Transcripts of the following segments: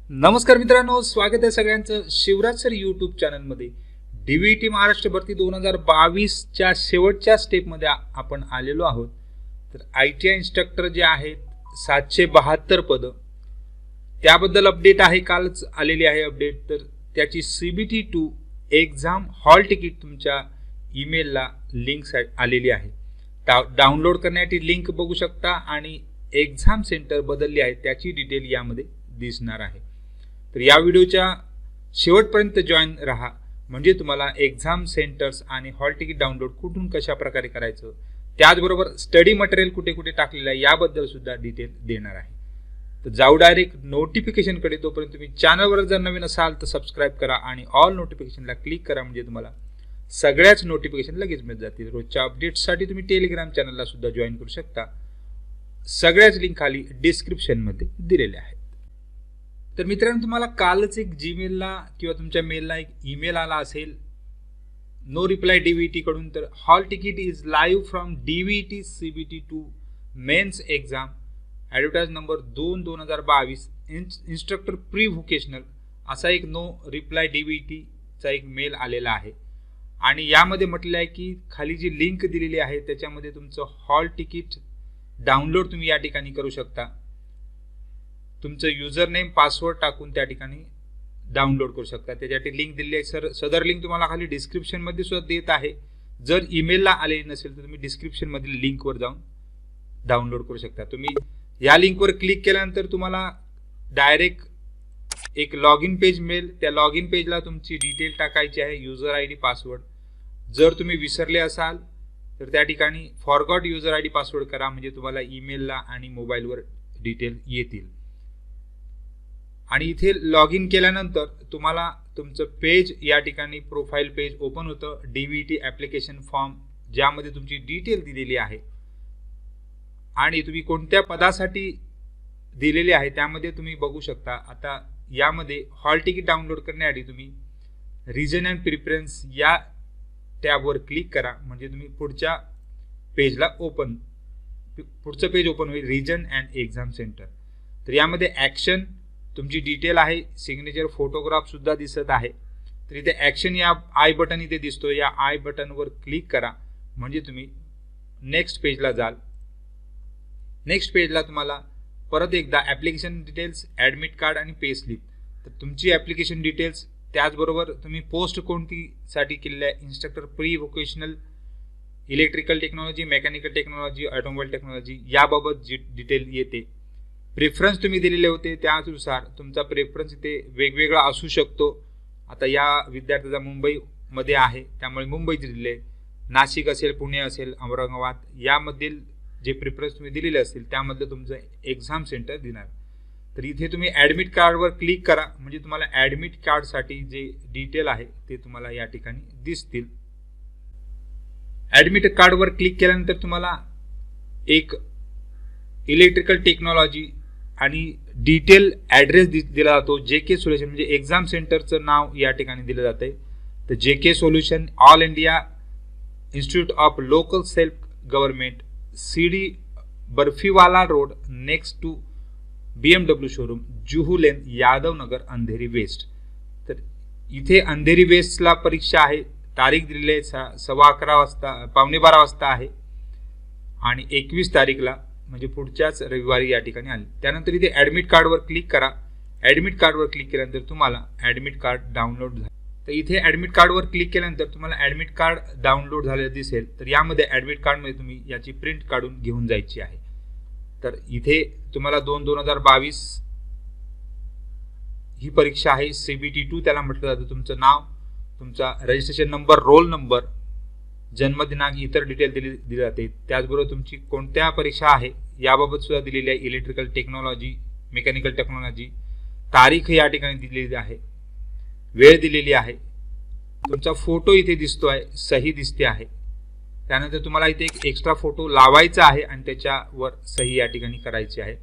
नमस्कार मित्रांनो, स्वागत आहे सगळ्यांचं शिवराज सर यूट्यूब चॅनलमध्ये। डीव्हीटी महाराष्ट्र भरती 2022च्या शेवटच्या स्टेपमध्ये आपण आलेलो आहोत। तर ITI इन्स्ट्रक्टर जे आहेत 772 पद, त्याबद्दल अपडेट आहे, कालच आलेली आहे अपडेट। तर त्याची CBT 2 एक्झाम हॉल तिकीट तुमच्या ईमेलला लिंक आलेली आहे। डाउनलोड करण्यासाठी लिंक बघू शकता आणि एक्झाम सेंटर बदलली आहे त्याची डिटेल यामध्ये दिसणार आहे। तर या व्हिडिओच्या शेवटपर्यंत जॉईन रहा, म्हणजे तुम्हाला एक्झाम सेंटर्स आणि हॉल तिकीट डाउनलोड कुठून कशा प्रकारे करायचं, त्याचबरोबर स्टडी मटेरियल कुठे कुठे टाकलेलं आहे याबद्दल सुद्धा डिटेल देणार आहे। तर जाऊ डायरेक्ट नोटिफिकेशनकडे। तोपर्यंत तुम्ही चॅनलवर जर नवीन असाल तर सबस्क्राईब करा आणि ऑल नोटिफिकेशनला क्लिक करा, म्हणजे तुम्हाला सगळ्याच नोटिफिकेशन लगेच मिळत जातील। रोजच्या अपडेट्ससाठी तुम्ही टेलिग्राम चॅनलला सुद्धा जॉईन करू शकता, सगळ्याच लिंक खाली डिस्क्रिप्शनमध्ये दिलेल्या आहेत। तर मित्रांनो, तुम्हाला कालच एक जीमेलला किंवा तुमच्या मेलला एक ईमेल आला असेल, नो रिप्लाय DVT कडून। तर hall ticket is live from DVT CBT 2 mains exam advertise number 2/2022 instructor pre vocational, असा एक नो रिप्लाय DVT चा एक मेल आलेला आहे। आणि यामध्ये म्हटलं आहे की खाली जी लिंक दिलेली आहे त्याच्यामध्ये तुमचं हॉल तिकीट डाउनलोड तुम्ही या ठिकाणी करू शकता। तुमचं युजर नेम पासवर्ड टाकून त्या ठिकाणी डाउनलोड करू शकता। त्याच्यासाठी लिंक दिली आहे। सदर लिंक तुम्हाला खाली डिस्क्रिप्शन मध्ये सुद्धा देत आहे। जर ईमेलला आलेली नसेल तर तुम्ही डिस्क्रिप्शन मधील लिंकवर जाऊन डाउनलोड करू शकता। तुम्ही या लिंकवर क्लिक केल्यानंतर तुम्हाला डायरेक्ट एक लॉग इन पेज मिळेल। त्या लॉग इन पेजला तुमची डिटेल टाकायची आहे, युजर ID पासवर्ड। जर तुम्ही विसरले असाल तर त्या ठिकाणी फॉरगॉट युजर ID पासवर्ड करा, म्हणजे तुम्हाला ईमेलला आणि मोबाईलवर डिटेल येतील। आणि इथे लॉग इन केल्यानंतर तुम्हाला तुमचं पेज या ठिकाणी प्रोफाईल पेज ओपन होतं, DVT ॲप्लिकेशन फॉर्म, ज्यामध्ये तुमची डिटेल दिलेली आहे आणि तुम्ही कोणत्या पदासाठी दिलेले आहे त्यामध्ये तुम्ही बघू शकता। आता यामध्ये हॉल तिकीट डाउनलोड करण्यासाठी तुम्ही रिजन अँड प्रिफरन्स या टॅबवर क्लिक करा, म्हणजे तुम्ही पुढच्या पेजला पुढचं पेज ओपन होईल, रिजन अँड एक्झाम सेंटर। तर यामध्ये ॲक्शन तुमची डिटेल आहे, सिग्नेचर, फोटोग्राफ सुद्धा दिसत आहे। तर इथे ॲक्शन या आय बटन इथे दिसतो, या आय बटनवर क्लिक करा, म्हणजे तुम्ही नेक्स्ट पेजला जाल। नेक्स्ट पेजला तुम्हाला परत एकदा ॲप्लिकेशन डिटेल्स, ॲडमिट कार्ड आणि पे स्लिप। तर तुमची ॲप्लिकेशन डिटेल्स, त्याचबरोबर तुम्ही पोस्ट कोणतीसाठी केलेली आहे, instructor pre vocational, electrical technology, mechanical technology, automobile technology, याबाबत जी डिटेल येते। प्रेफरन्स तुम्ही दिलेले होते त्यानुसार तुमचा प्रेफरन्स इथे वेगवेगळा असू शकतो। आता या विद्यार्थ्याचा मुंबईमध्ये आहे त्यामुळे मुंबईचे दिले, नाशिक असेल, पुणे असेल, औरंगाबाद, यामधील जे प्रेफरन्स तुम्ही दिलेले असतील त्यामधलं तुमचं एक्झाम सेंटर देणार। तर इथे तुम्ही ॲडमिट कार्डवर क्लिक करा, म्हणजे तुम्हाला ॲडमिट कार्डसाठी जे डिटेल आहे ते तुम्हाला या ठिकाणी दिसतील। ॲडमिट कार्डवर क्लिक केल्यानंतर तुम्हाला एक इलेक्ट्रिकल टेक्नॉलॉजी आणि डिटेल ॲड्रेस दिला जातो, JK सोल्युशन, म्हणजे एक्झाम सेंटरचं नाव या ठिकाणी दिलं जाते। तर JK solution, all India institute of local self government, CD Barfiwala road, next to BMW showroom, Juhu lane, Yadav Nagar, Andheri west. तर इथे अंधेरी वेस्टला परीक्षा आहे, तारीख दिलेली आहे 11:15 वाजता, 11:45 वाजता आहे आणि 21 तारीखला, म्हणजे पुढच्याच रविवारी या ठिकाणी आले। त्यानंतर इथे ॲडमिट कार्डवर क्लिक करा। ॲडमिट कार्डवर क्लिक केल्यानंतर तुम्हाला ॲडमिट कार्ड डाउनलोड झाले। तर इथे ॲडमिट कार्डवर क्लिक केल्यानंतर तुम्हाला ॲडमिट कार्ड डाउनलोड झालेलं दिसेल। तर यामध्ये ॲडमिट कार्डमध्ये तुम्ही याची प्रिंट काढून घेऊन जायची आहे। तर इथे तुम्हाला 2/2022 ही परीक्षा आहे, CBT 2 त्याला म्हटलं जातं। तुमचं नाव, तुमचा रजिस्ट्रेशन नंबर, रोल नंबर, जन्मदिनांक, इतर डिटेल दिली जाते। त्याचबरोबर तुमची कोणत्या परीक्षा आहे याबाबत सुद्धा दिलेली आहे, इलेक्ट्रिकल टेक्नॉलॉजी, मेकॅनिकल टेक्नॉलॉजी, तारीख या ठिकाणी दिलेली आहे, वेळ दिलेली आहे, तुमचा फोटो इथे दिसतो आहे, सही दिसते आहे। त्यानंतर तुम्हाला इथे एक एक्स्ट्रा फोटो लावायचा आहे आणि त्याच्यावर सही या ठिकाणी करायची आहे,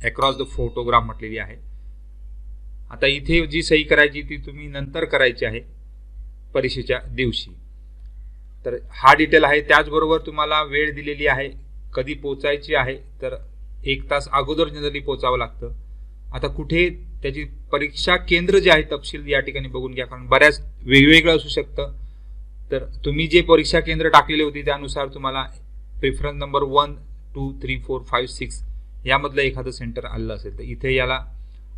अक्रॉस द फोटोग्राफ म्हटलेली आहे। आता इथे जी सही करायची ती तुम्ही नंतर करायची आहे परीक्षेच्या दिवशी। तर हा डिटेल आहे। त्याचबरोबर तुम्हाला वेळ दिलेली आहे, कधी पोचायची आहे, तर 1 तास अगोदर जनरली पोचावं लागतं। आता कुठे त्याची परीक्षा केंद्र जे आहे तपशील या ठिकाणी बघून घ्या, कारण बऱ्याच वेगवेगळं असू शकतं. तर तुम्ही जे परीक्षा केंद्र टाकलेले होते त्यानुसार तुम्हाला प्रेफरन्स नंबर 1, 2, 3, 4, 5, 6 यामधलं एखादं सेंटर आलं असेल तर इथे याला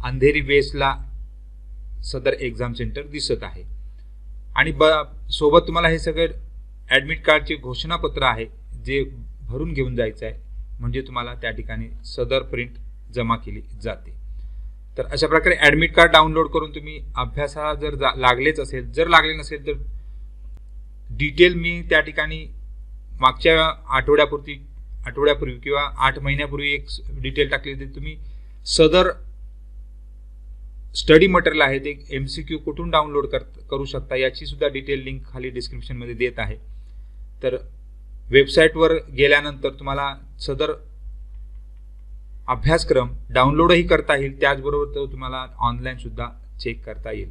अंधेरी वेस्टला सदर एक्झाम सेंटर दिसत आहे. आणि सोबत तुम्हाला हे सगळं ॲडमिट कार्डचे घोषणापत्र आहे जे भरून घेऊन जायचं आहे, म्हणजे तुम्हाला त्या ठिकाणी सदर प्रिंट जमा केली जाते. तर अशा प्रकारे ॲडमिट कार्ड डाउनलोड करून तुम्ही अभ्यासाला जर लागलेच असेल, जर लागले नसेल तर डिटेल मी त्या ठिकाणी मागच्या आठवड्यापूर्वी किंवा 8 महिन्यापूर्वी एक डिटेल टाकली होती. तुम्ही सदर स्टडी मटेरियल आहे ते MCQ कुठून डाउनलोड करू शकता याची सुद्धा डिटेल लिंक खाली डिस्क्रिप्शनमध्ये देत आहे. तर वेबसाईटवर गेल्यानंतर तुम्हाला सदर अभ्यासक्रम डाउनलोडही करता येईल, त्याचबरोबर तो तुम्हाला ऑनलाईन सुद्धा चेक करता येईल.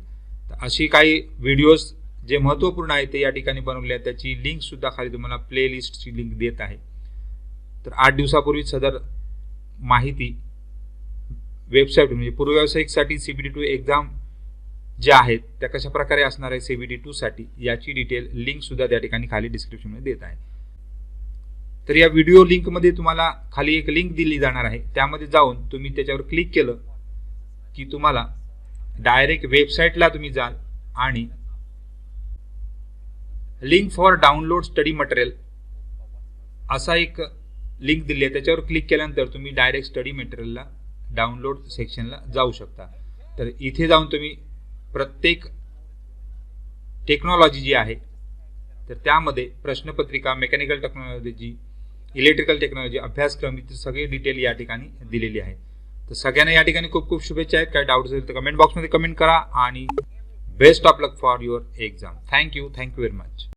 तर अशी काही व्हिडिओज जे महत्त्वपूर्ण आहे ते या ठिकाणी बनवले आहेत, त्याची लिंक सुद्धा खाली तुम्हाला प्लेलिस्टची लिंक देत आहे. तर 8 दिवसापूर्वी सदर माहिती वेबसाईट म्हणजे पूर्व व्यावसायिकसाठी CBT2 एक्झाम ज्या आहेत त्या कशा प्रकारे असणार आहे CBT2 साठी याची डिटेल लिंक सुद्धा त्या ठिकाणी खाली डिस्क्रिप्शनमध्ये देत आहे. तर या व्हिडिओ लिंकमध्ये तुम्हाला खाली एक लिंक दिली जाणार आहे, त्यामध्ये जाऊन तुम्ही त्याच्यावर क्लिक केलं की तुम्हाला डायरेक्ट वेबसाईटला तुम्ही जाल आणि link for download study material असा एक लिंक दिली आहे, त्याच्यावर क्लिक केल्यानंतर तुम्ही डायरेक्ट स्टडी मटेरियलला डाउनलोड सेक्शनला जाऊ शकता. तर इथे जाऊन तुम्ही प्रत्येक टेक्नॉलॉजी जी आहे तर त्यामध्ये प्रश्नपत्रिका, मेकॅनिकल टेक्नॉलॉजी, इलेक्ट्रिकल टेक्नॉलॉजी अभ्यासक्रम इथे सगळे डिटेल या ठिकाणी दिलेली आहे. तर सगळ्यांना या ठिकाणी खूप खूप शुभेच्छा आहेत. काय डाऊट असेल तर कमेंट बॉक्समध्ये कमेंट करा आणि best of luck for your exam. Thank you very much.